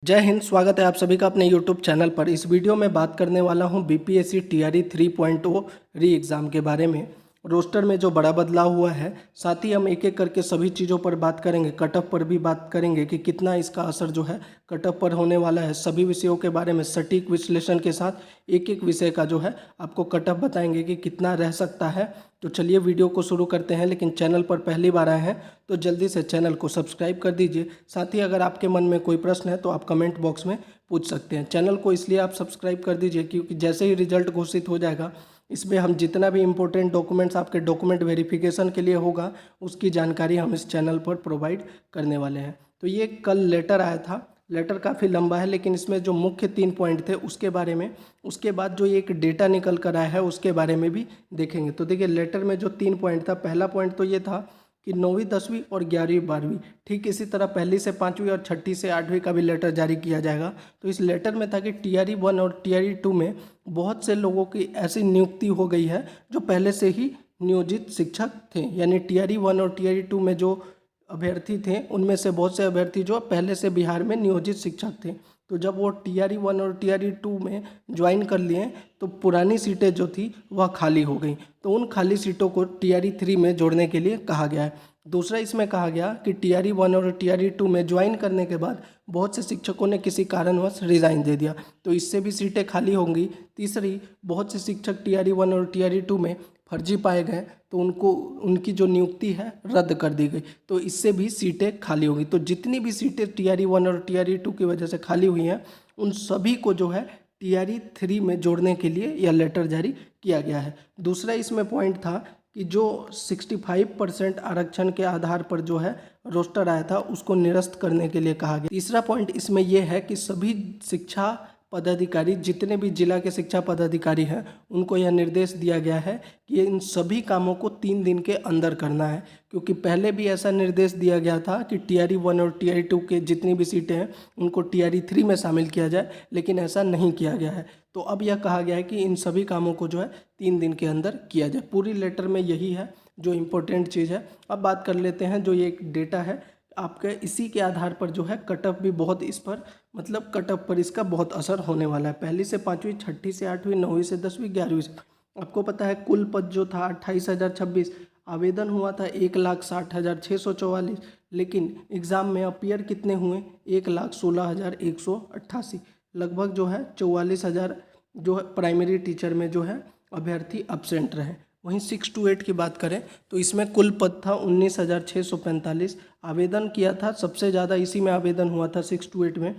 जय हिंद। स्वागत है आप सभी का अपने यूट्यूब चैनल पर। इस वीडियो में बात करने वाला हूं बीपीएससी टीआरई 3.0 री एग्ज़ाम के बारे में। रोस्टर में जो बड़ा बदलाव हुआ है, साथ ही हम एक एक करके सभी चीज़ों पर बात करेंगे। कट ऑफ पर भी बात करेंगे कि कितना इसका असर जो है कट ऑफ पर होने वाला है। सभी विषयों के बारे में सटीक विश्लेषण के साथ एक एक विषय का जो है आपको कट ऑफ बताएंगे कि कितना रह सकता है। तो चलिए वीडियो को शुरू करते हैं। लेकिन चैनल पर पहली बार आए हैं तो जल्दी से चैनल को सब्सक्राइब कर दीजिए। साथ ही अगर आपके मन में कोई प्रश्न है तो आप कमेंट बॉक्स में पूछ सकते हैं। चैनल को इसलिए आप सब्सक्राइब कर दीजिए क्योंकि जैसे ही रिजल्ट घोषित हो जाएगा, इसमें हम जितना भी इम्पोर्टेंट डॉक्यूमेंट्स आपके डॉक्यूमेंट वेरिफिकेशन के लिए होगा, उसकी जानकारी हम इस चैनल पर प्रोवाइड करने वाले हैं। तो ये कल लेटर आया था। लेटर काफ़ी लंबा है, लेकिन इसमें जो मुख्य 3 पॉइंट थे उसके बारे में, उसके बाद जो एक डेटा निकल कर आया है उसके बारे में भी देखेंगे। तो देखिए, लेटर में जो 3 पॉइंट था, पहला पॉइंट तो ये था कि 9वीं 10वीं और 11वीं 12वीं, ठीक इसी तरह पहली से 5वीं और छठी से 8वीं का भी लेटर जारी किया जाएगा। तो इस लेटर में था कि टीआरई 1 और टीआरई 2 में बहुत से लोगों की ऐसी नियुक्ति हो गई है जो पहले से ही नियोजित शिक्षक थे। यानी टीआरई 1 और टीआरई 2 में जो अभ्यर्थी थे, उनमें से बहुत से अभ्यर्थी जो पहले से बिहार में नियोजित शिक्षक थे। तो जब वो टीआरई 1 और टीआरई 2 में ज्वाइन कर लिए तो पुरानी सीटें जो थी वह खाली हो गई। तो उन खाली सीटों को टीआरई 3 में जोड़ने के लिए कहा गया है। दूसरा इसमें कहा गया कि टीआरई 1 और टीआरई 2 में ज्वाइन करने के बाद बहुत से शिक्षकों ने किसी कारणवश रिज़ाइन दे दिया, तो इससे भी सीटें खाली होंगी। तीसरी, बहुत से शिक्षक टीआरई 1 और टीआरई 2 में फर्जी पाए गए तो उनकी जो नियुक्ति है रद्द कर दी गई, तो इससे भी सीटें खाली होंगी। तो जितनी भी सीटें टीआरई 1 और टीआरई 2 की वजह से खाली हुई हैं, उन सभी को जो है टीआरई 3 में जोड़ने के लिए यह लेटर जारी किया गया है। दूसरा इसमें पॉइंट था कि जो 65% आरक्षण के आधार पर जो है रोस्टर आया था उसको निरस्त करने के लिए कहा गया। तीसरा पॉइंट इसमें यह है कि सभी शिक्षा पदाधिकारी, जितने भी जिला के शिक्षा पदाधिकारी हैं, उनको यह निर्देश दिया गया है कि इन सभी कामों को 3 दिन के अंदर करना है। क्योंकि पहले भी ऐसा निर्देश दिया गया था कि टीआरई 1 और टीआरई 2 के जितनी भी सीटें हैं उनको टीआरई 3 में शामिल किया जाए, लेकिन ऐसा नहीं किया गया है। तो अब यह कहा गया है कि इन सभी कामों को जो है 3 दिन के अंदर किया जाए। पूरी लेटर में यही है जो इम्पोर्टेंट चीज़ है। अब बात कर लेते हैं जो ये एक डेटा है आपके, इसी के आधार पर जो है कट ऑफ भी बहुत इस पर, मतलब कट ऑफ पर इसका बहुत असर होने वाला है। पहली से 5वीं, छठी से 8वीं, 9वीं से 10वीं, 11वीं से। आपको पता है कुल पद जो था 28,026, आवेदन हुआ था 1,60,644, लेकिन एग्ज़ाम में अपीयर कितने हुए 1,16,188, लगभग जो है 44,000 जो है प्राइमरी टीचर में जो है अभ्यर्थी एब्सेंट रहे। वहीं 6 to 8 की बात करें तो इसमें कुल पद था 19,645, आवेदन किया था सबसे ज़्यादा इसी में आवेदन हुआ था 6 to 8 में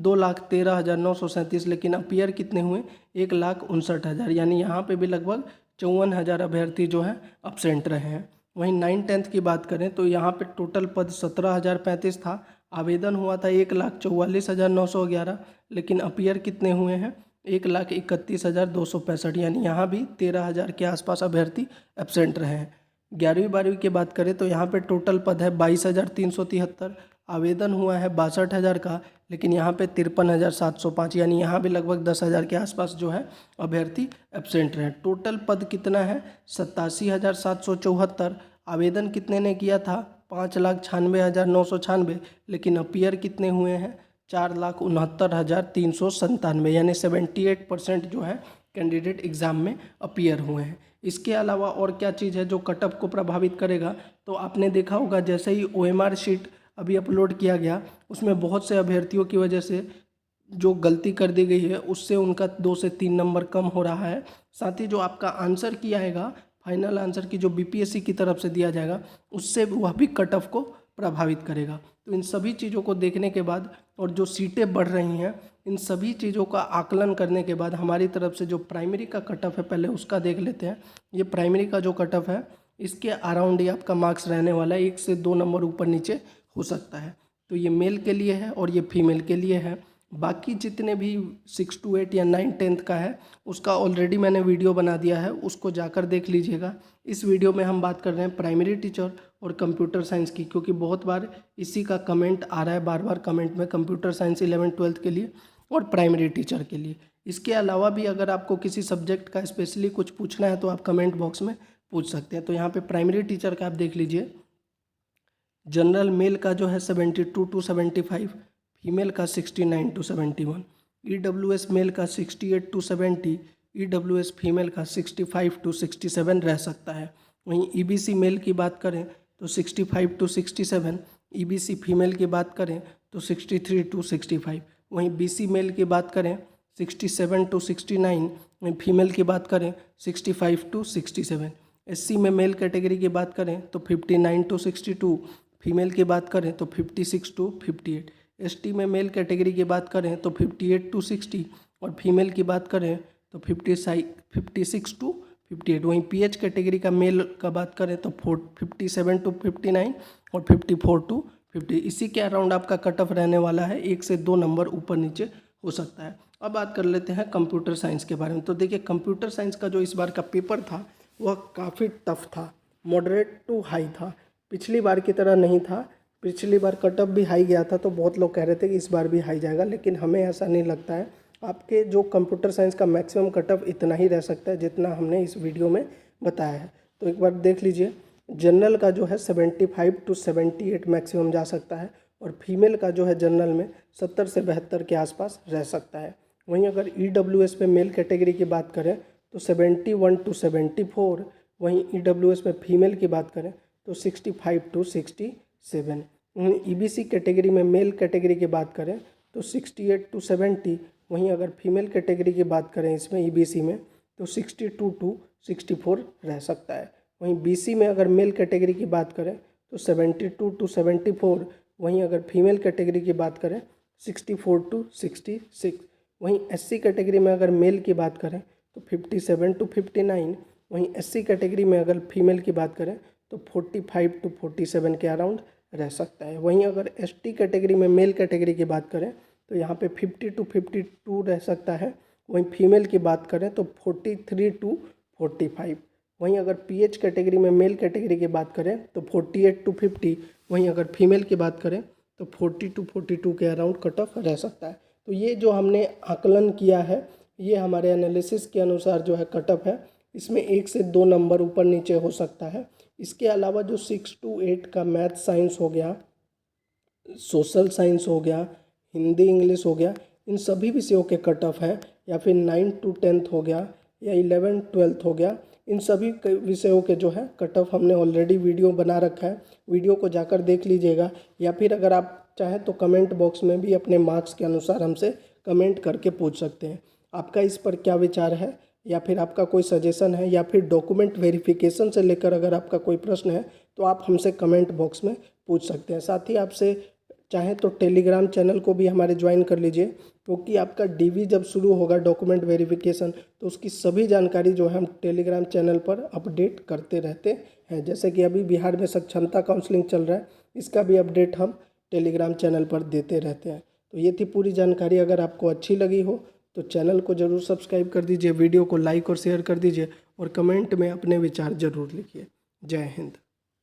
2,13,937, लेकिन अपीयर कितने हुए 1,59,000, यानी यहाँ पे भी लगभग 54,000 अभ्यर्थी जो हैं एब्सेंट रहे हैं। वहीं 9-10 की बात करें तो यहाँ पे टोटल पद 17,035 था, आवेदन हुआ था 1,44,911, लेकिन अपीयर कितने हुए हैं 1,31,265, यानी यहाँ भी 13,000 के आसपास अभ्यर्थी एब्सेंट रहे हैं। 11वीं 12वीं की बात करें तो यहाँ पे टोटल पद है 22,373, आवेदन हुआ है 62,000 का, लेकिन यहाँ पे 53,705, यानी यहाँ भी लगभग 10,000 के आसपास जो है अभ्यर्थी एब्सेंट रहे। टोटल पद कितना है 87,774, आवेदन कितने ने किया था 5,96,996, लेकिन अपीयर कितने हुए हैं 4,69,397, यानी 78% जो है कैंडिडेट एग्ज़ाम में अपीयर हुए हैं। इसके अलावा और क्या चीज़ है जो कट ऑफ को प्रभावित करेगा, तो आपने देखा होगा जैसे ही ओएमआर शीट अभी अपलोड किया गया, उसमें बहुत से अभ्यर्थियों की वजह से जो गलती कर दी गई है उससे उनका 2 से 3 नंबर कम हो रहा है। साथ ही जो आपका आंसर की आएगा, फाइनल आंसर की जो बीपीएससी की तरफ से दिया जाएगा, उससे वह भी कट ऑफ को प्रभावित करेगा। तो इन सभी चीज़ों को देखने के बाद और जो सीटें बढ़ रही हैं, इन सभी चीज़ों का आकलन करने के बाद हमारी तरफ से जो प्राइमरी का कट ऑफ है पहले उसका देख लेते हैं। ये प्राइमरी का जो कट ऑफ है इसके अराउंड ही आपका मार्क्स रहने वाला है, 1 से 2 नंबर ऊपर नीचे हो सकता है। तो ये मेल के लिए है और ये फीमेल के लिए है। बाकी जितने भी 6 to 8 या 9-10 का है उसका ऑलरेडी मैंने वीडियो बना दिया है, उसको जाकर देख लीजिएगा। इस वीडियो में हम बात कर रहे हैं प्राइमरी टीचर और कंप्यूटर साइंस की, क्योंकि बहुत बार इसी का कमेंट आ रहा है बार बार कमेंट में, कंप्यूटर साइंस 11th-12th के लिए और प्राइमरी टीचर के लिए। इसके अलावा भी अगर आपको किसी सब्जेक्ट का स्पेशली कुछ पूछना है तो आप कमेंट बॉक्स में पूछ सकते हैं। तो यहाँ पे प्राइमरी टीचर का आप देख लीजिए, जनरल मेल का जो है 72 to 75, फीमेल का 69 to 71, EWS मेल का 68 to 70, EWS फीमेल का 65 to 67 रह सकता है। वहीं EBC मेल की बात करें तो 65 to 67, EBC फीमेल की बात करें तो 63 to 65, वहीं BC मेल की बात करें 67 to 69, वहीं फीमेल की बात करें 65 to 67, SC में मेल कैटेगरी की बात करें तो 59 to 62, फीमेल की बात करें तो 56 to 58, ST में मेल कैटेगरी की बात करें तो 58 to 60 और फीमेल की बात करें तो 56 to 58, वहीं PH कैटेगरी का मेल का बात करें तो 57 to 59 और 54 to 50। इसी के अराउंड आपका कट ऑफ रहने वाला है, 1 से 2 नंबर ऊपर नीचे हो सकता है। अब बात कर लेते हैं कंप्यूटर साइंस के बारे में। तो देखिए कंप्यूटर साइंस का जो इस बार का पेपर था वह काफ़ी टफ था, मॉडरेट टू हाई था, पिछली बार की तरह नहीं था। पिछली बार कट ऑफ भी हाई गया था तो बहुत लोग कह रहे थे कि इस बार भी हाई जाएगा, लेकिन हमें ऐसा नहीं लगता है। आपके जो कंप्यूटर साइंस का मैक्सिमम कट ऑफ इतना ही रह सकता है जितना हमने इस वीडियो में बताया है। तो एक बार देख लीजिए, जनरल का जो है 75 to 78 मैक्सिमम जा सकता है और फीमेल का जो है जनरल में 70 से 72 के आसपास रह सकता है। वहीं अगर EWS पे मेल कैटेगरी की बात करें तो 71 to 74, वहीं EWS में फीमेल की बात करें तो 65 to 67, EBC कैटेगरी में मेल कैटेगरी की बात करें तो 68 to 70, वहीं अगर फीमेल कैटेगरी की बात करें इसमें EBC में तो 62 to 64 रह सकता है। वहीं BC में अगर मेल कैटेगरी की बात करें तो 72 to 74, वहीं अगर फीमेल कैटेगरी की बात करें 64 to 66, वहीं SC कैटेगरी में अगर मेल की बात करें तो 57 to 59, वहीं SC कैटेगरी में अगर फीमेल की बात करें तो 45 to 47 के अराउंड रह सकता है। वहीं अगर ST कैटेगरी में मेल कैटेगरी की बात करें तो यहाँ पे 50 to 52 रह सकता है। वहीं फीमेल की बात करें तो 43 to 45, वहीं अगर PH कैटेगरी में मेल कैटेगरी की बात करें तो 48 to 50, वहीं अगर फीमेल की बात करें तो 40 to 42 के अराउंड कट ऑफ रह सकता है। तो ये जो हमने आकलन किया है ये हमारे एनालिसिस के अनुसार जो है कट ऑफ है, इसमें 1 से 2 नंबर ऊपर नीचे हो सकता है। इसके अलावा जो 6 to 8 का मैथ साइंस हो गया, सोशल साइंस हो गया, हिंदी इंग्लिश हो गया, इन सभी विषयों के कट ऑफ है, या फिर 9 to 10 हो गया या 11 12 हो गया, इन सभी विषयों के जो है कट ऑफ हमने ऑलरेडी वीडियो बना रखा है, वीडियो को जाकर देख लीजिएगा। या फिर अगर आप चाहें तो कमेंट बॉक्स में भी अपने मार्क्स के अनुसार हमसे कमेंट करके पूछ सकते हैं आपका इस पर क्या विचार है, या फिर आपका कोई सजेशन है, या फिर डॉक्यूमेंट वेरिफिकेशन से लेकर अगर आपका कोई प्रश्न है तो आप हमसे कमेंट बॉक्स में पूछ सकते हैं। साथ ही आपसे चाहें तो टेलीग्राम चैनल को भी हमारे ज्वाइन कर लीजिए, क्योंकि आपका DV जब शुरू होगा डॉक्यूमेंट वेरिफिकेशन तो उसकी सभी जानकारी जो है हम टेलीग्राम चैनल पर अपडेट करते रहते हैं। जैसे कि अभी बिहार में सक्षमता काउंसलिंग चल रहा है, इसका भी अपडेट हम टेलीग्राम चैनल पर देते रहते हैं। तो ये थी पूरी जानकारी। अगर आपको अच्छी लगी हो तो चैनल को ज़रूर सब्सक्राइब कर दीजिए, वीडियो को लाइक और शेयर कर दीजिए और कमेंट में अपने विचार ज़रूर लिखिए। जय हिंद।